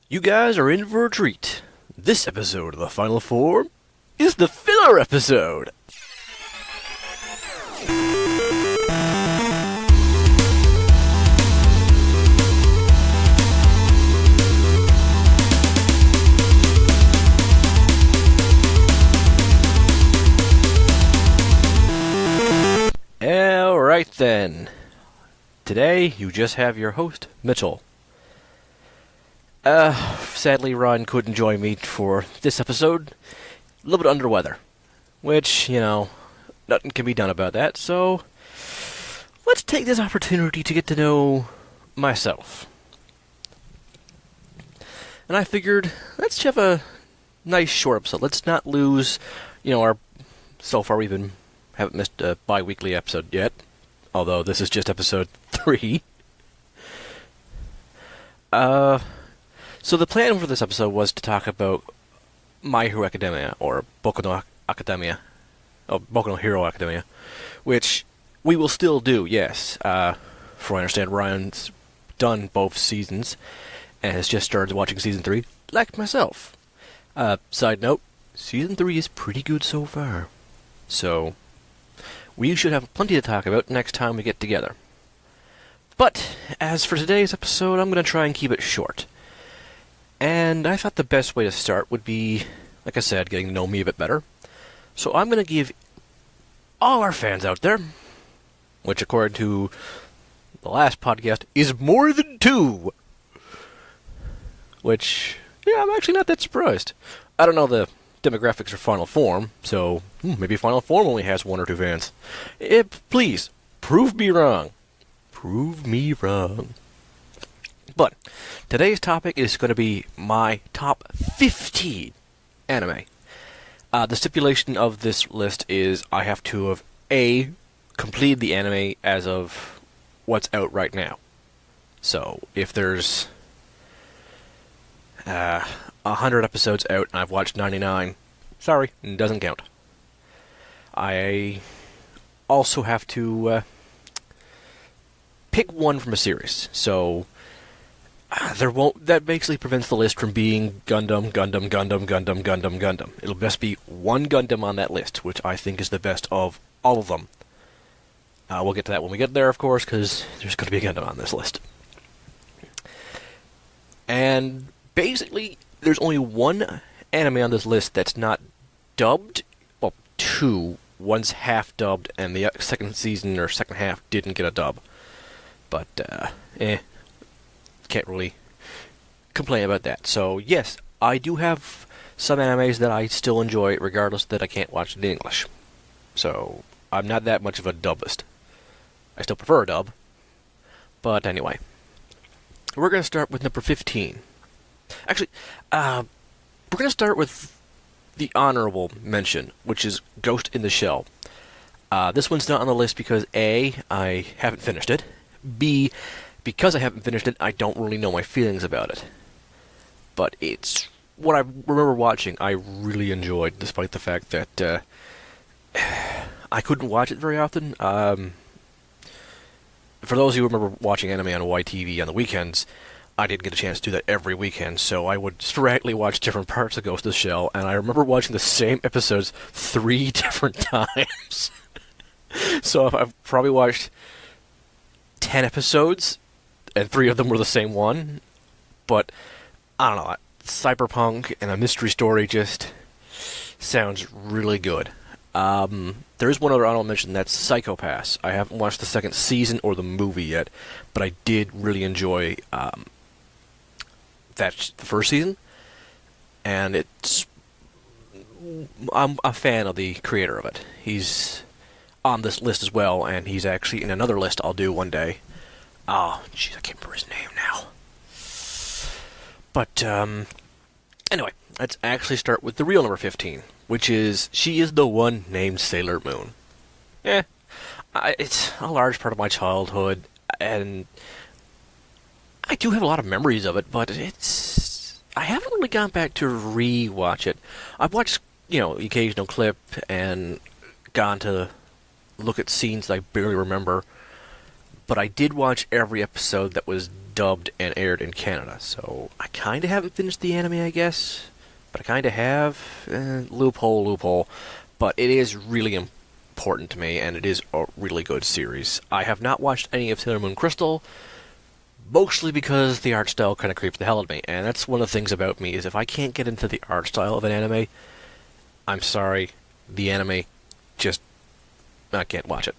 You guys are in for a treat. This episode of The Final Form is the filler episode. Alright then. Today, you just have your host, Mitchell. Sadly, Ryan couldn't join me for this episode. A little bit under the weather. Which, nothing can be done about that, so let's take this opportunity to get to know myself. And I figured, let's have a nice short episode. Let's not lose, so far we haven't missed a bi-weekly episode yet. Although this is just episode 3. So the plan for this episode was to talk about My Hero Academia, or Boku no Academia, Boku no Hero Academia, which we will still do, yes. For what I understand, Ryan's done both seasons, and has just started watching Season 3, like myself. Side note, Season 3 is pretty good so far. So we should have plenty to talk about next time we get together. But, as for today's episode, I'm going to try and keep it short. And I thought the best way to start would be, like I said, getting to know me a bit better. So I'm going to give all our fans out there, which according to the last podcast, is more than 2. Which, I'm actually not that surprised. I don't know the demographics for Final Form, so maybe Final Form only has 1 or 2 fans. Please, prove me wrong. Prove me wrong. But today's topic is going to be my top 15 anime. The stipulation of this list is I have to have A, completed the anime as of what's out right now. So if there's 100 episodes out and I've watched 99, sorry, it doesn't count. I also have to pick one from a series. So that basically prevents the list from being Gundam. It'll just be one Gundam on that list, which I think is the best of all of them. We'll get to that when we get there, of course, because there's going to be a Gundam on this list. And basically, there's only one anime on this list that's not dubbed. Well, 2. One's half dubbed, and the second season or second half didn't get a dub. But, can't really complain about that. So, yes, I do have some animes that I still enjoy, regardless that I can't watch it in English. So, I'm not that much of a dubist. I still prefer a dub. But anyway, we're going to start with number 15. Actually, we're going to start with the honorable mention, which is Ghost in the Shell. This one's not on the list because A, I haven't finished it. B, because I haven't finished it, I don't really know my feelings about it. But it's what I remember watching, I really enjoyed, despite the fact that I couldn't watch it very often. For those who remember watching anime on YTV on the weekends, I didn't get a chance to do that every weekend, so I would sporadically watch different parts of Ghost of the Shell, and I remember watching the same episodes 3 different times. So I've probably watched 10 episodes, and 3 of them were the same one. But, I don't know, cyberpunk and a mystery story just sounds really good. There is one other honorable mention, that's Psycho-Pass. I haven't watched the second season or the movie yet, but I did really enjoy the first season. And I'm a fan of the creator of it. He's on this list as well, and he's actually in another list I'll do one day. Oh, jeez, I can't remember his name now. But, anyway, let's actually start with the real number 15, which is She Is the One Named Sailor Moon. It's a large part of my childhood, and I do have a lot of memories of it, but I haven't really gone back to re-watch it. I've watched, the occasional clip and gone to look at scenes that I barely remember, but I did watch every episode that was dubbed and aired in Canada. So I kind of haven't finished the anime, I guess. But I kind of have. Loophole. But it is really important to me, and it is a really good series. I have not watched any of Sailor Moon Crystal, mostly because the art style kind of creeps the hell out of me. And that's one of the things about me, is if I can't get into the art style of an anime, I'm sorry, the anime just... I can't watch it.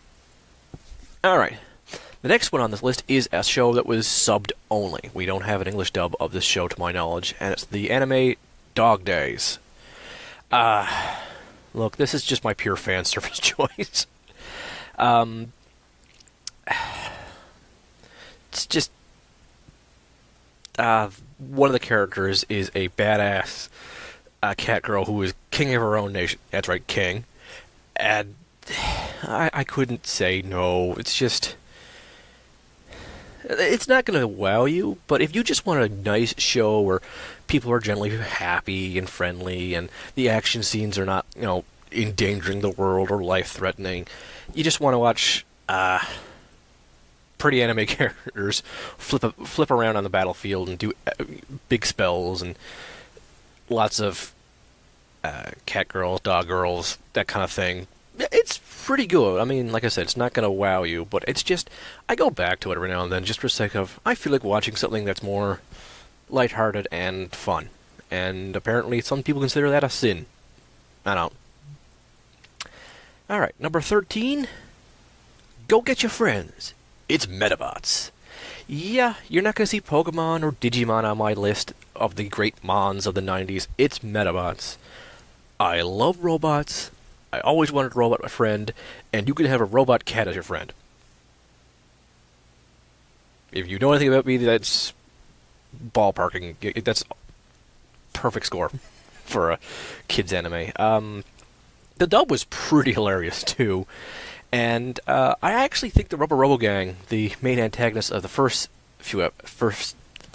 Alright. The next one on this list is a show that was subbed only. We don't have an English dub of this show to my knowledge, and it's the anime Dog Days. Look, this is just my pure fan service choice. It's just... one of the characters is a badass cat girl who is king of her own nation. That's right, king. And I couldn't say no. It's just... It's not going to wow you, but if you just want a nice show where people are generally happy and friendly and the action scenes are not, endangering the world or life-threatening, you just want to watch pretty anime characters flip around on the battlefield and do big spells and lots of cat girls, dog girls, that kind of thing. It's pretty good. I mean, like I said, it's not going to wow you, but it's just... I go back to it every now and then just for the sake of... I feel like watching something that's more lighthearted and fun. And apparently some people consider that a sin. I don't. Alright, number 13. Go get your friends. It's Metabots. Yeah, you're not going to see Pokemon or Digimon on my list of the great mons of the 90s. It's Metabots. I love robots. I always wanted a robot friend, and you can have a robot cat as your friend. If you know anything about me, that's ballparking. That's perfect score for a kid's anime. The dub was pretty hilarious, too. And I actually think the Rubber Robo Gang, the main antagonist of the first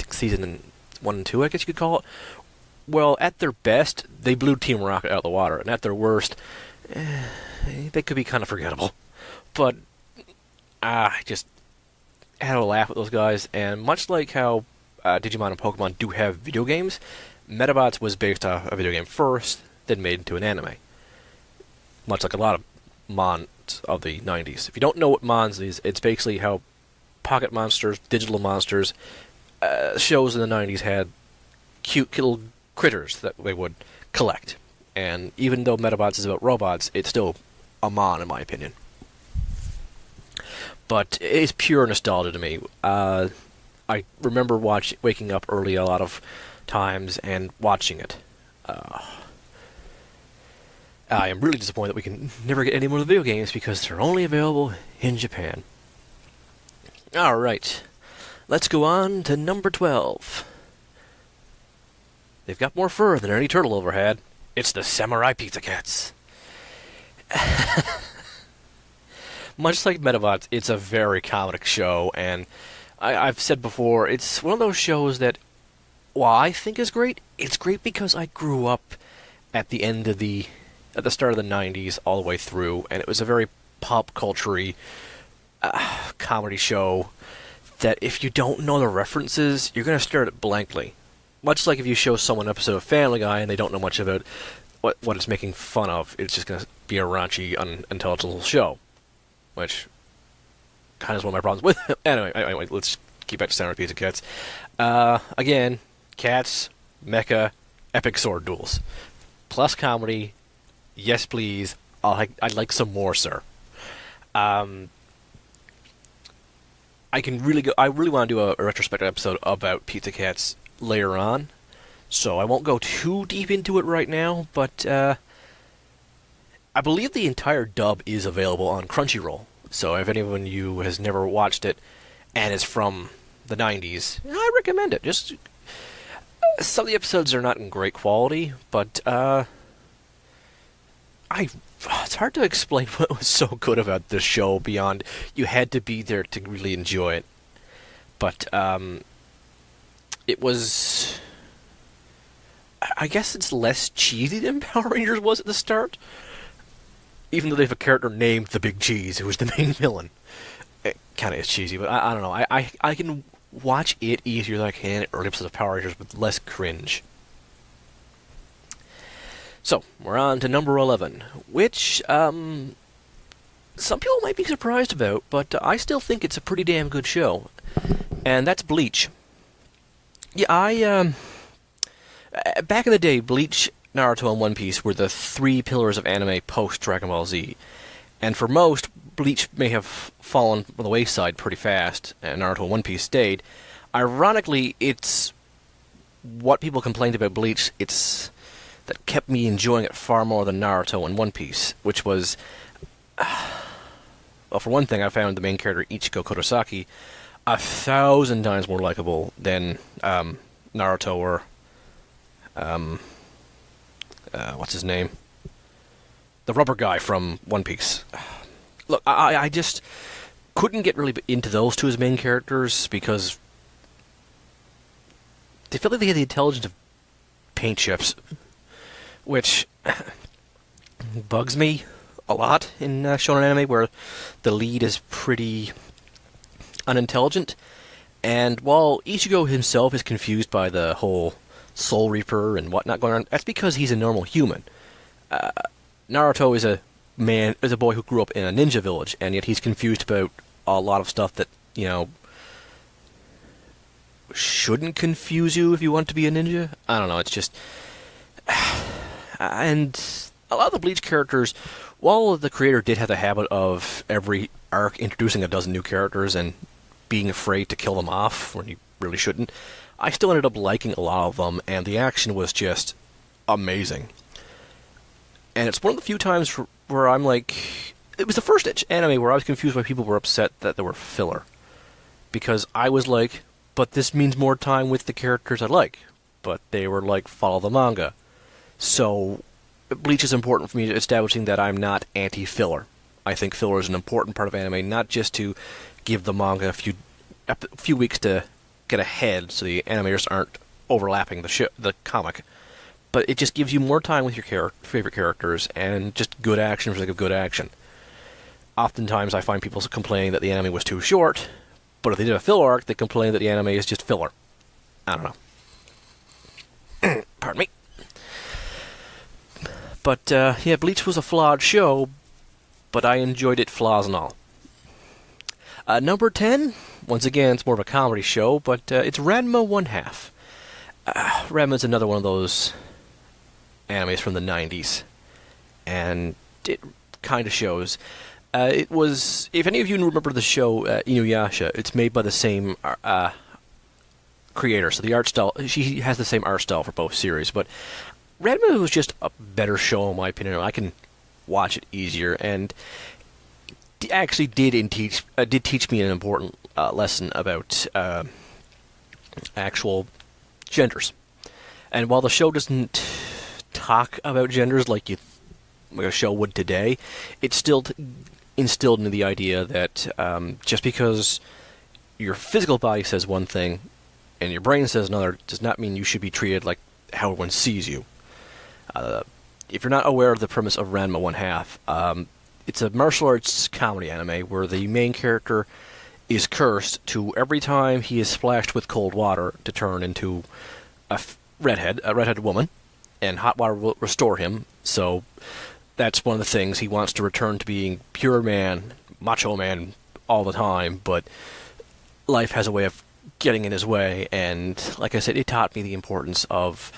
season 1 and 2, I guess you could call it, well, at their best, they blew Team Rocket out of the water. And at their worst... they could be kind of forgettable. But I just had a laugh with those guys, and much like how Digimon and Pokemon do have video games, Metabots was based off a video game first, then made into an anime. Much like a lot of mons of the 90s. If you don't know what mons is, it's basically how Pocket Monsters, digital monsters, shows in the 90s had cute little critters that they would collect. And even though Metabots is about robots, it's still a mon, in my opinion. But it's pure nostalgia to me. I remember waking up early a lot of times and watching it. I am really disappointed that we can never get any more of the video games because they're only available in Japan. Alright, let's go on to number 12. They've got more fur than any turtle ever had. It's the Samurai Pizza Cats. Much like Metabots, it's a very comedic show, and I've said before, it's one of those shows that, while I think is great, it's great because I grew up at the start of the 90s all the way through, and it was a very pop culture-y comedy show that if you don't know the references, you're going to stare at it blankly. Much like if you show someone an episode of Family Guy and they don't know much about what it's making fun of, it's just going to be a raunchy, unintelligible show. Which kind of is one of my problems with it. Anyway, let's keep back to Samurai Pizza Cats. Again, cats, mecha, epic sword duels. Plus comedy. Yes, please. I'd like some more, sir. I really want to do a retrospective episode about Pizza Cats later on, so I won't go too deep into it right now, but I believe the entire dub is available on Crunchyroll, so if anyone of you has never watched it and is from the 90s, I recommend it. Just some of the episodes are not in great quality, but it's hard to explain what was so good about this show beyond you had to be there to really enjoy it. But it was... I guess it's less cheesy than Power Rangers was at the start. Even though they have a character named the Big Cheese, who was the main villain. It kind of is cheesy, but I don't know. I can watch it easier than I can early episodes of Power Rangers with less cringe. So, we're on to number 11, which, some people might be surprised about, but I still think it's a pretty damn good show. And that's Bleach. Yeah, back in the day, Bleach, Naruto, and One Piece were the three pillars of anime post-Dragon Ball Z. And for most, Bleach may have fallen on the wayside pretty fast, and Naruto and One Piece stayed. Ironically, it's what people complained about Bleach, that kept me enjoying it far more than Naruto and One Piece, which was... well, for one thing, I found the main character, Ichigo Kurosaki, 1,000 times more likable than Naruto or... what's his name? The rubber guy from One Piece. Look, I just couldn't get really into those two as main characters because they felt like they had the intelligence of paint chips, which bugs me a lot in shonen anime where the lead is pretty unintelligent. And while Ichigo himself is confused by the whole Soul Reaper and whatnot going on, that's because he's a normal human. Naruto is a boy who grew up in a ninja village, and yet he's confused about a lot of stuff that, shouldn't confuse you if you want to be a ninja. I don't know, it's just... And a lot of the Bleach characters, while the creator did have the habit of every arc introducing a dozen new characters and being afraid to kill them off when you really shouldn't, I still ended up liking a lot of them, and the action was just amazing. And it's one of the few times where I'm like... It was the first anime where I was confused why people were upset that there were filler. Because I was like, but this means more time with the characters I like. But they were like, follow the manga. So, Bleach is important for me to establishing that I'm not anti-filler. I think filler is an important part of anime, not just to give the manga a few weeks to get ahead so the animators aren't overlapping the comic. But it just gives you more time with your favorite characters and just good action for the sake of good action. Oftentimes I find people complaining that the anime was too short, but if they did a filler arc, they complain that the anime is just filler. I don't know. Pardon me. But, Bleach was a flawed show, but I enjoyed it, flaws and all. Number 10, once again, it's more of a comedy show, but it's Ranma 1/2. Ranma's another one of those animes from the 90s, and it kind of shows. It was, if any of you remember the show Inuyasha, it's made by the same creator, so the art style, she has the same art style for both series, but Ranma was just a better show in my opinion. I can watch it easier, and it actually did teach me an important lesson about actual genders. And while the show doesn't talk about genders like a show would today, it still instilled in me the idea that just because your physical body says one thing and your brain says another does not mean you should be treated like how everyone sees you. If you're not aware of the premise of Ranma 1/2, it's a martial arts comedy anime where the main character is cursed to every time he is splashed with cold water to turn into a redhead woman, and hot water will restore him. So that's one of the things. He wants to return to being pure man, macho man all the time, but life has a way of getting in his way, and like I said, it taught me the importance of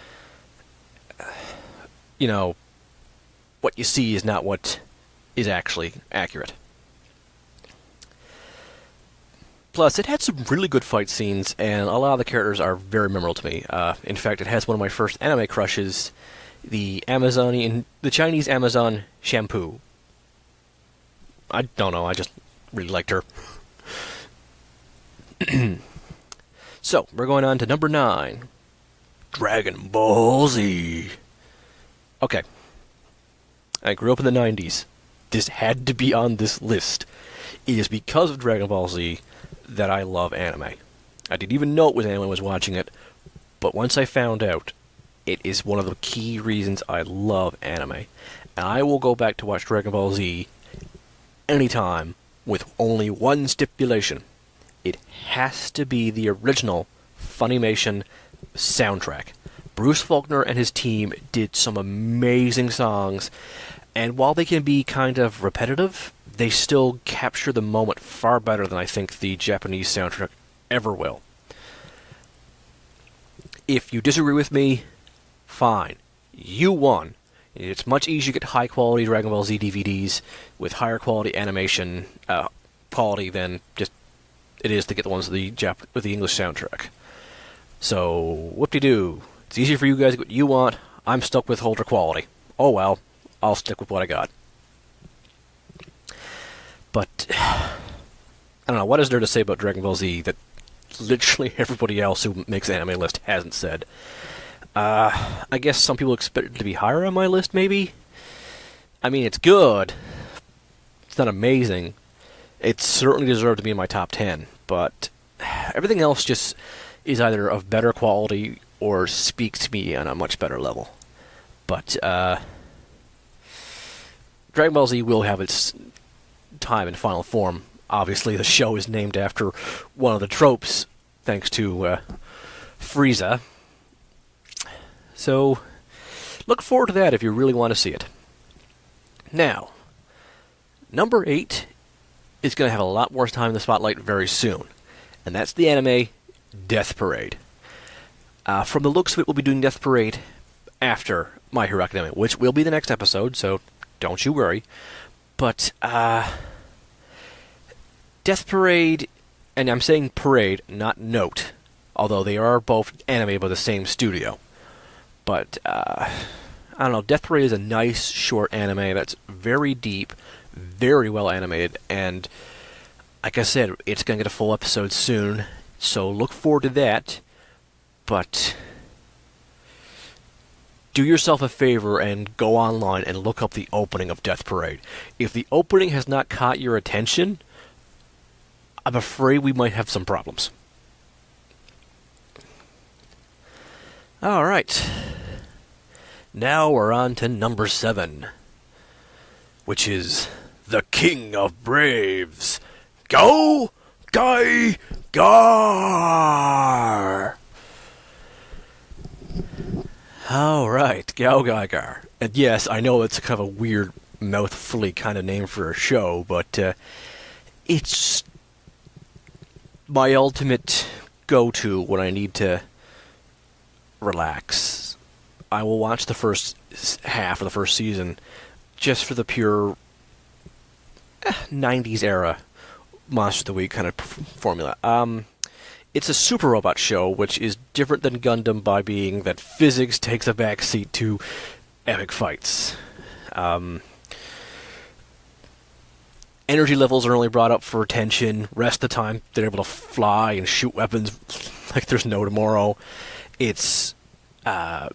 what you see is not what is actually accurate. Plus, it had some really good fight scenes, and a lot of the characters are very memorable to me. In fact, it has one of my first anime crushes, the Chinese Amazon Shampoo. I don't know, I just really liked her. So, we're going on to number 9. Dragon Ball Z. Okay. I grew up in the 90s. This had to be on this list. It is because of Dragon Ball Z that I love anime. I didn't even know it was anime when I was watching it, but once I found out, it is one of the key reasons I love anime. And I will go back to watch Dragon Ball Z anytime with only one stipulation. it has to be the original Funimation soundtrack. Bruce Faulkner and his team did some amazing songs, and while they can be kind of repetitive, they still capture the moment far better than I think the Japanese soundtrack ever will. If you disagree with me, fine. You won. It's much easier to get high-quality Dragon Ball Z DVDs with higher quality animation quality than just it is to get the ones with the English soundtrack. So, whoop-de-doo. It's easier for you guys to get what you want. I'm stuck with older quality. Oh well, I'll stick with what I got. But, I don't know, what is there to say about Dragon Ball Z that literally everybody else who makes an anime list hasn't said? I guess some people expect it to be higher on my list, maybe? I mean, it's good. It's not amazing. It certainly deserved to be in my top 10, but everything else just is either of better quality or speaks to me on a much better level. But, Dragon Ball Z will have its time in final form. Obviously, the show is named after one of the tropes, thanks to Frieza. So, look forward to that if you really want to see it. Now, number 8 is going to have a lot more time in the spotlight very soon, and that's the anime Death Parade. From the looks of it, we'll be doing Death Parade after My Hero Academia, which will be the next episode, so don't you worry. But, Death Parade, and I'm saying parade, not note, although they are both animated by the same studio. But, I don't know, Death Parade is a nice, short anime that's very deep, very well animated, and, like I said, it's going to get a full episode soon, so look forward to that, but do yourself a favor and go online and look up the opening of Death Parade. If the opening has not caught your attention, I'm afraid we might have some problems. Alright. Now we're on to number 7, which is the King of Braves, Go Gai Gar! Alright, Gao Gaigar. And yes, I know it's kind of a weird, mouthfully kind of name for a show, but it's my ultimate go-to when I need to relax. I will watch the first half of the first season just for the pure 90s era Monster of the Week kind of formula. It's a super robot show, which is different than Gundam by being that physics takes a backseat to epic fights. Energy levels are only brought up for tension. Rest of the time, they're able to fly and shoot weapons like there's no tomorrow. It's a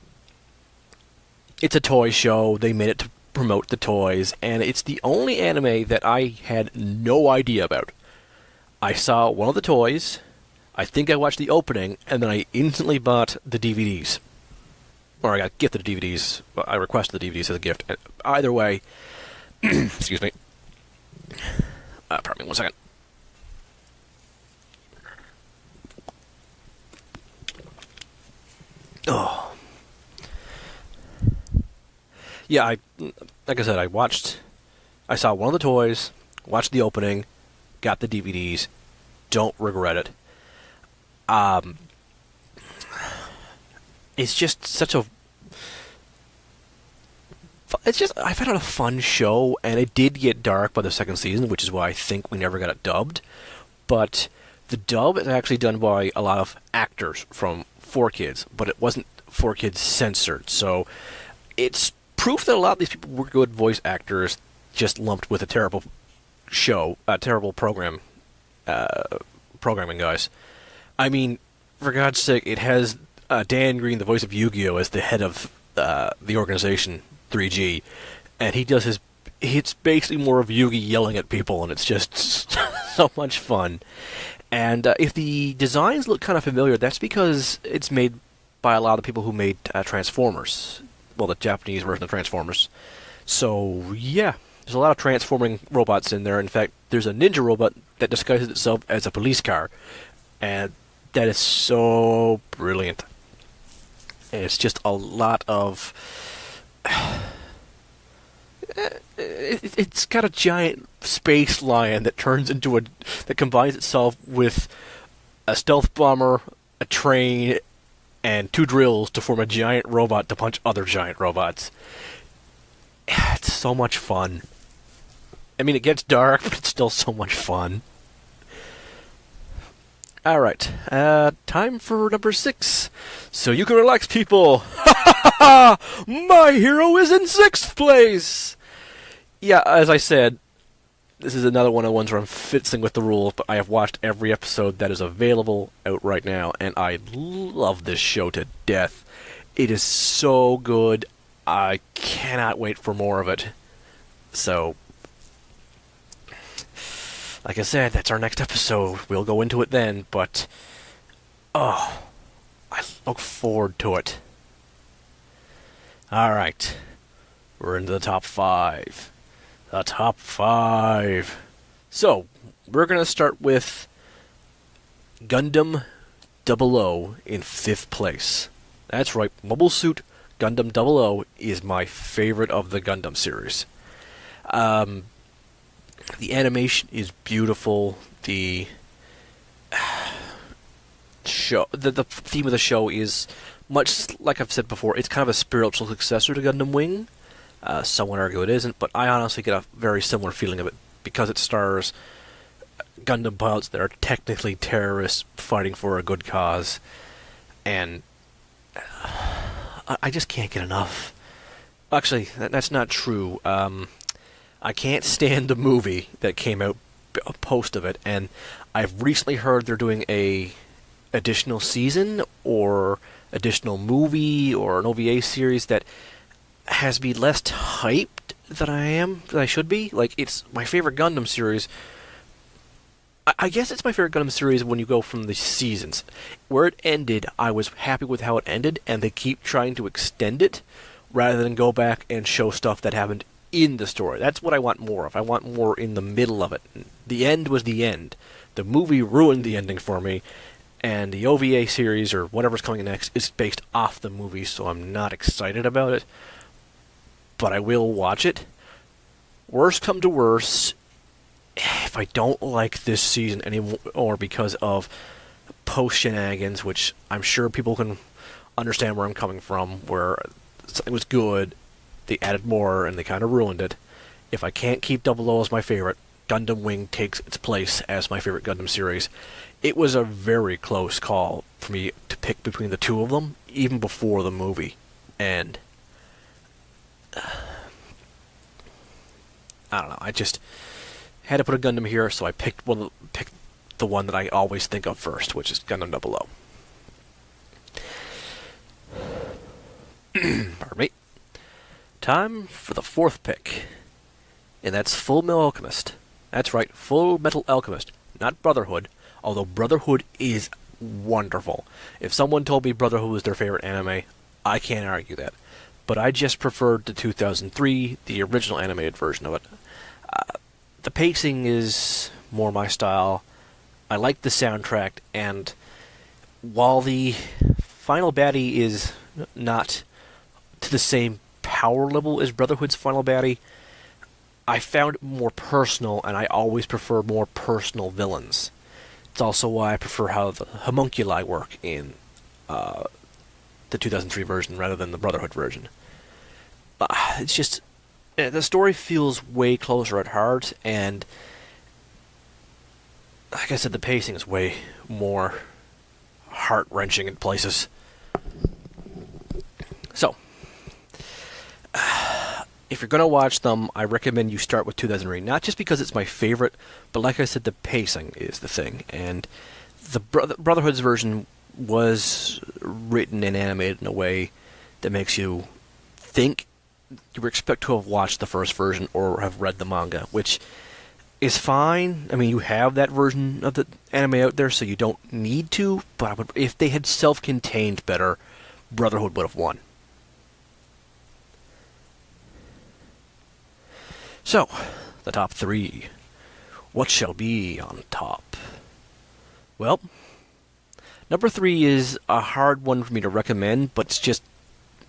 toy show. They made it to promote the toys, and it's the only anime that I had no idea about. I saw one of the toys, I think I watched the opening, and then I instantly bought the DVDs. Or I got gifted the DVDs. I requested the DVDs as a gift. Either way, excuse me. Pardon me 1 second. Oh. Yeah, like I said, I saw one of the toys, watched the opening, got the DVDs, don't regret it. It's just such a... I found it a fun show, and it did get dark by the second season, which is why I think we never got it dubbed. But the dub is actually done by a lot of actors from 4Kids, but it wasn't 4Kids censored, so it's proof that a lot of these people were good voice actors, just lumped with a terrible show, terrible programming guys. I mean, for God's sake, it has Dan Green, the voice of Yu-Gi-Oh, as the head of the organization 3G, and he does it's basically more of Yugi yelling at people, and it's just so much fun. And if the designs look kind of familiar, that's because it's made by a lot of people who made Transformers. Well, the Japanese version of Transformers. So, yeah. There's a lot of transforming robots in there. In fact, there's a ninja robot that disguises itself as a police car. And that is so brilliant. And it's just a lot of... It's got a giant space lion that turns into that combines itself with a stealth bomber, a train, and 2 drills to form a giant robot to punch other giant robots. It's so much fun. I mean, it gets dark, but it's still so much fun. Alright, time for number 6. So you can relax, people! My hero is in 6th place! Yeah, as I said, this is another one of the ones where I'm fiddling with the rules, but I have watched every episode that is available out right now, and I love this show to death. It is so good. I cannot wait for more of it. So, like I said, that's our next episode. We'll go into it then, but oh, I look forward to it. Alright, we're into the top 5. The top 5. So, we're going to start with Gundam 00 in 5th place. That's right, Mobile Suit Gundam 00 is my favorite of the Gundam series. The animation is beautiful. The theme of the show is much like I've said before. It's kind of a spiritual successor to Gundam Wing. Some would argue it isn't, but I honestly get a very similar feeling of it because it stars Gundam pilots that are technically terrorists fighting for a good cause, and I just can't get enough. Actually, that's not true. I can't stand the movie that came out post of it, and I've recently heard they're doing a additional season or additional movie or an OVA series that has me less hyped than I should be. Like, it's my favorite Gundam series. I guess it's my favorite Gundam series when you go from the seasons. Where it ended, I was happy with how it ended, and they keep trying to extend it rather than go back and show stuff that happened in the story. That's what I want more of. I want more in the middle of it. The end was the end. The movie ruined the ending for me, and the OVA series, or whatever's coming next, is based off the movie, so I'm not excited about it. But I will watch it. Worst come to worst, if I don't like this season anymore because of post-shenanigans, which I'm sure people can understand where I'm coming from, where something was good, they added more, and they kind of ruined it. If I can't keep 00 as my favorite, Gundam Wing takes its place as my favorite Gundam series. It was a very close call for me to pick between the two of them, even before the movie. And I don't know, I just had to put a Gundam here, so I picked the one that I always think of first, which is Gundam 00. Pardon me. Time for the 4th pick, and that's Full Metal Alchemist. That's right, Full Metal Alchemist, not Brotherhood, although Brotherhood is wonderful. If someone told me Brotherhood was their favorite anime, I can't argue that. But I just preferred the 2003, the original animated version of it. The pacing is more my style. I like the soundtrack, and while the final baddie is not to the same power level as Brotherhood's final baddie, I found it more personal, and I always prefer more personal villains. It's also why I prefer how the homunculi work in the 2003 version rather than the Brotherhood version. It's just, the story feels way closer at heart, and like I said, the pacing is way more heart-wrenching in places. So, if you're going to watch them, I recommend you start with 2003. Not just because it's my favorite, but like I said, the pacing is the thing. And the Brotherhood's version was written and animated in a way that makes you think you expect to have watched the first version or have read the manga, which is fine. I mean, you have that version of the anime out there, so you don't need to, but if they had self-contained better, Brotherhood would have won. So, the top 3. What shall be on top? Well, number 3 is a hard one for me to recommend, but it's just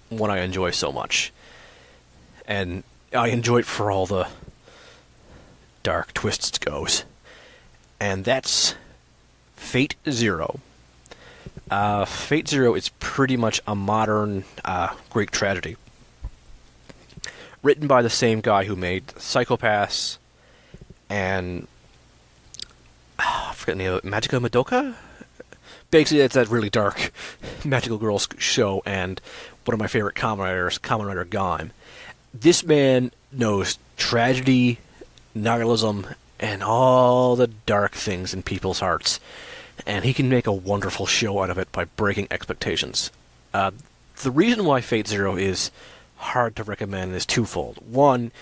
one I enjoy so much. And I enjoy it for all the dark twists it goes. And that's Fate Zero. Fate Zero is pretty much a modern Greek tragedy. Written by the same guy who made Psychopaths and I forget the name of it, Magica Madoka? Basically, it's that really dark magical girls show, and one of my favorite Kamen Rider Gaim. This man knows tragedy, nihilism, and all the dark things in people's hearts, and he can make a wonderful show out of it by breaking expectations. The reason why Fate Zero is hard to recommend is twofold. One,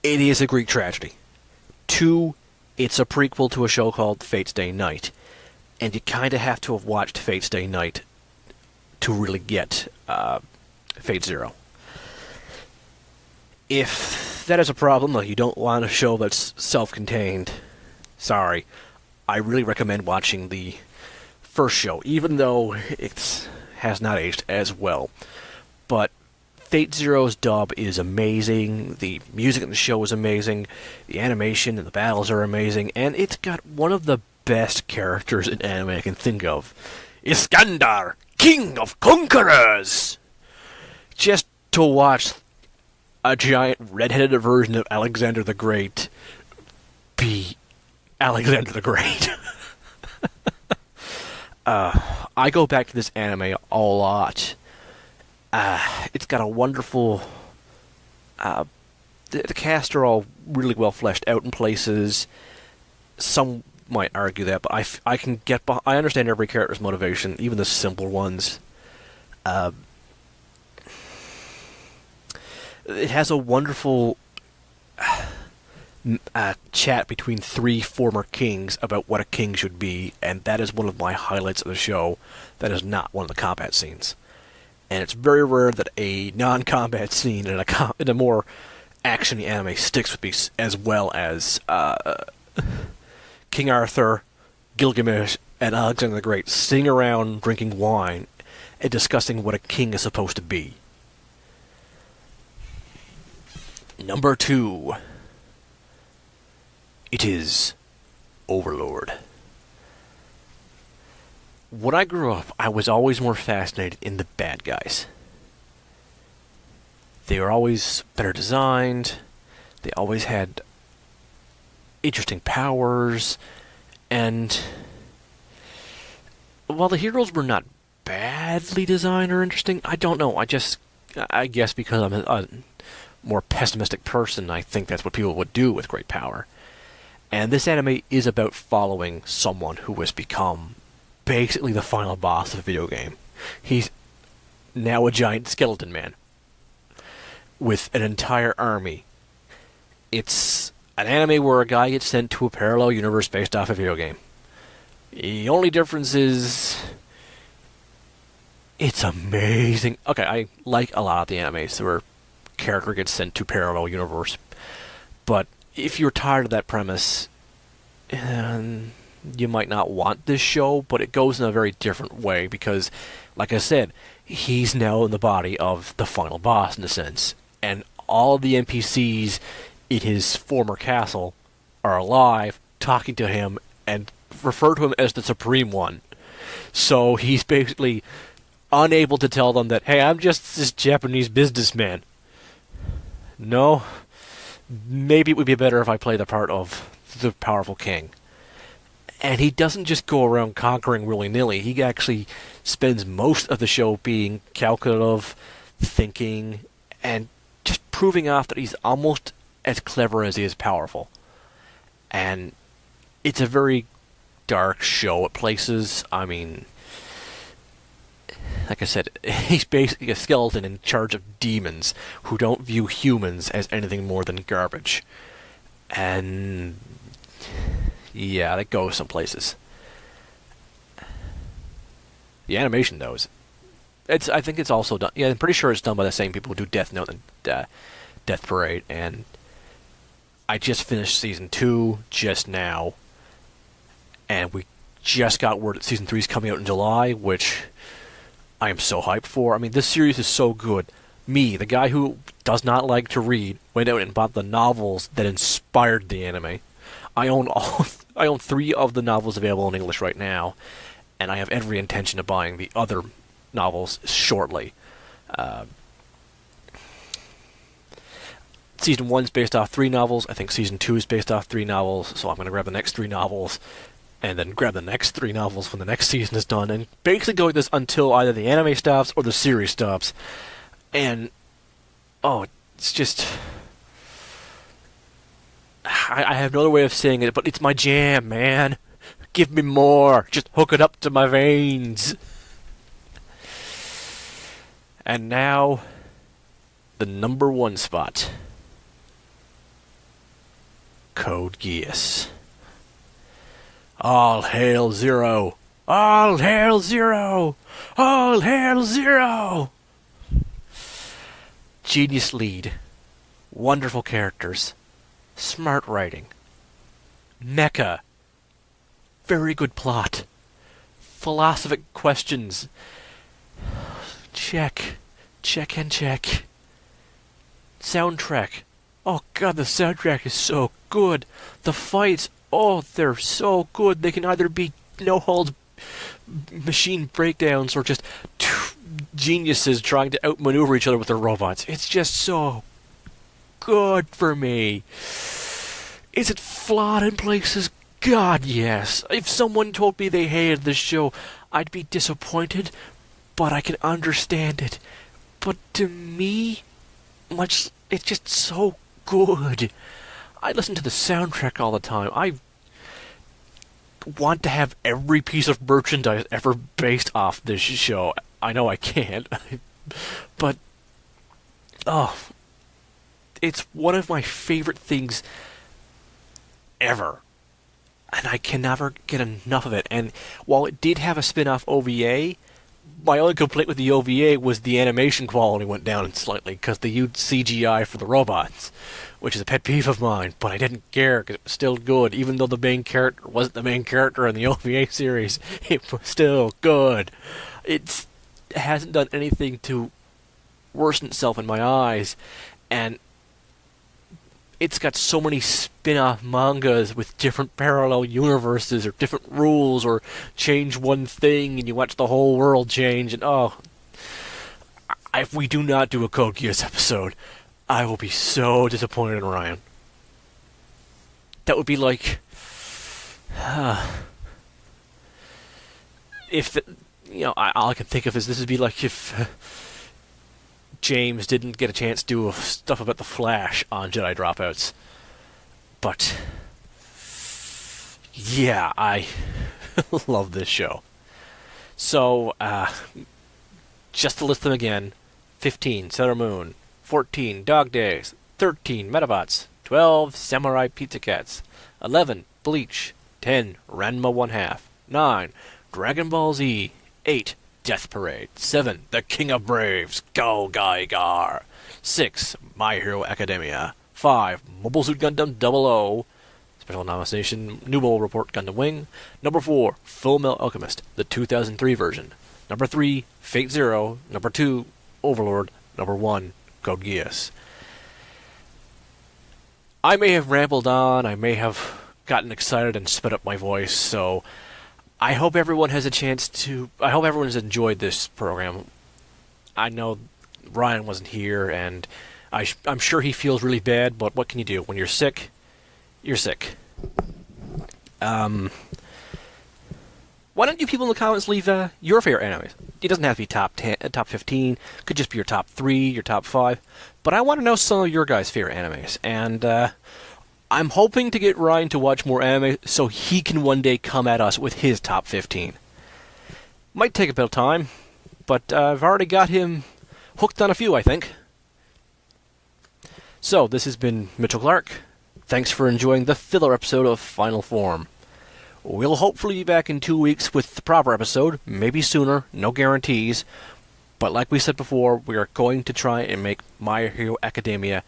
it is a Greek tragedy. Two, it's a prequel to a show called Fate's Day Night, and you kind of have to have watched Fate's Day Night to really get Fate Zero. If that is a problem, like you don't want a show that's self-contained, sorry, I really recommend watching the first show, even though it has not aged as well. But Fate Zero's dub is amazing, the music in the show is amazing, the animation and the battles are amazing, and it's got one of the best characters in anime I can think of. Iskandar, King of Conquerors! Just to watch a giant red-headed version of Alexander the Great be Alexander the Great. I go back to this anime a lot. It's got a wonderful... the cast are all really well fleshed out in places. Some might argue that, but I can get I understand every character's motivation, even the simple ones. It has a wonderful chat between 3 former kings about what a king should be, and that is one of my highlights of the show. That is not one of the combat scenes. And it's very rare that a non-combat scene in a more action-y anime sticks with me as well as King Arthur, Gilgamesh, and Alexander the Great sitting around drinking wine and discussing what a king is supposed to be. Number 2. It is Overlord. When I grew up, I was always more fascinated in the bad guys. They were always better designed, they always had interesting powers, and while the heroes were not badly designed or interesting, I don't know, I guess because I'm a more pessimistic person, I think that's what people would do with great power. And this anime is about following someone who has become basically the final boss of a video game. He's now a giant skeleton man with an entire army. It's an anime where a guy gets sent to a parallel universe based off a video game. The only difference is it's amazing. Okay, I like a lot of the animes where character gets sent to parallel universe, but if you're tired of that premise, you might not want this show, but it goes in a very different way because, like I said, he's now in the body of the final boss in a sense, and all of the NPCs in his former castle are alive, talking to him, and refer to him as the Supreme One. So he's basically unable to tell them that, hey, I'm just this Japanese businessman. No, maybe it would be better if I play the part of the powerful king. And he doesn't just go around conquering willy-nilly. He actually spends most of the show being calculative, thinking, and just proving off that he's almost as clever as he is powerful. And it's a very dark show at places. I mean, like I said, he's basically a skeleton in charge of demons who don't view humans as anything more than garbage. And yeah, that goes some places. The animation, though, I think it's also done. Yeah, I'm pretty sure it's done by the same people who do Death Note and Death Parade, and I just finished Season 2 just now, and we just got word that Season 3 is coming out in July, which I am so hyped for. I mean, this series is so good. Me, the guy who does not like to read, went out and bought the novels that inspired the anime. I own 3 of the novels available in English right now, and I have every intention of buying the other novels shortly. Season 1 is based off 3 novels. I think Season 2 is based off 3 novels, so I'm going to grab the next 3 novels, and then grab the next 3 novels when the next season is done, and basically go like this until either the anime stops or the series stops. And, it's just... I have no other way of saying it, but it's my jam, man. Give me more. Just hook it up to my veins. And now, the number 1 spot. Code Geass. All hail Zero. All hail Zero. All hail Zero. Genius lead. Wonderful characters. Smart writing. Mecha. Very good plot. Philosophic questions. Check. Check and check. Soundtrack. Oh god, the soundtrack is so good. The fights, they're so good. They can either be no-holds machine breakdowns or just geniuses trying to outmaneuver each other with their robots. It's just so good for me. Is it flawed in places? God, yes. If someone told me they hated this show, I'd be disappointed, but I can understand it. But to me, it's just so good. I listen to the soundtrack all the time. I want to have every piece of merchandise ever based off this show. I know I can't, but it's one of my favorite things ever, and I can never get enough of it. And while it did have a spin-off OVA, my only complaint with the OVA was the animation quality went down slightly because they used CGI for the robots, which is a pet peeve of mine, but I didn't care because it was still good. Even though the main character wasn't the main character in the OVA series, it was still good. It hasn't done anything to worsen itself in my eyes, and it's got so many spin-off mangas with different parallel universes or different rules, or change one thing and you watch the whole world change. And if we do not do a Code Geass episode, I will be so disappointed in Ryan. That would be like if all I can think of is this would be like if James didn't get a chance to do stuff about the Flash on Jedi Dropouts. But yeah, I love this show. So just to list them again: 15 Sailor Moon, 14 Dog Days, 13 Metabots, 12 Samurai Pizza Cats, 11 Bleach, 10 Ranma 1/2, 9 Dragon Ball Z, 8 Death Parade, 7 The King of Braves, Go Gaigar, 6 My Hero Academia, 5 Mobile Suit Gundam 00, Special Nomination New Report Gundam Wing, number 4 Full Metal Alchemist, the 2003 version, number 3 Fate Zero, number 2 Overlord, number 1 Code Geass. I may have rambled on, I may have gotten excited and sped up my voice, so I hope everyone has I hope everyone has enjoyed this program. I know Ryan wasn't here, and I'm sure he feels really bad, but what can you do? When you're sick, you're sick. Why don't you people in the comments leave your favorite animes? It doesn't have to be top 10, top 15. It could just be your top 3, your top 5. But I want to know some of your guys' favorite animes. And I'm hoping to get Ryan to watch more anime so he can one day come at us with his top 15. Might take a bit of time, but I've already got him hooked on a few, I think. So, this has been Mitchell Clark. Thanks for enjoying the filler episode of Final Form. We'll hopefully be back in 2 weeks with the proper episode, maybe sooner, no guarantees. But like we said before, we are going to try and make My Hero Academia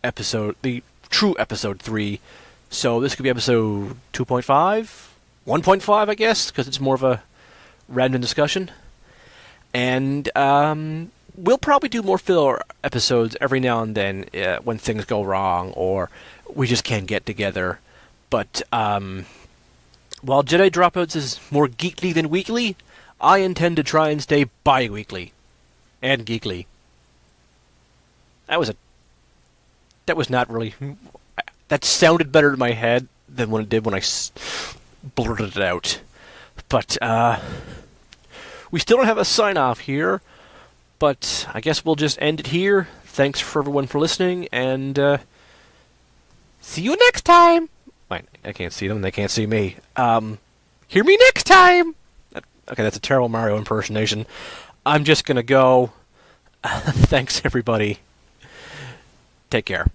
episode, the true episode 3. So this could be episode 2.5, 1.5, I guess, because it's more of a random discussion. And we'll probably do more filler episodes every now and then when things go wrong or we just can't get together. But while Jedi Dropouts is more geekly than weekly, I intend to try and stay bi-weekly and geekly. That was not really... That sounded better in my head than when it did when I blurted it out. But we still don't have a sign-off here, but I guess we'll just end it here. Thanks for everyone for listening, and see you next time! Wait, I can't see them, they can't see me. Hear me next time! Okay, that's a terrible Mario impersonation. I'm just gonna go. Thanks, everybody. Take care.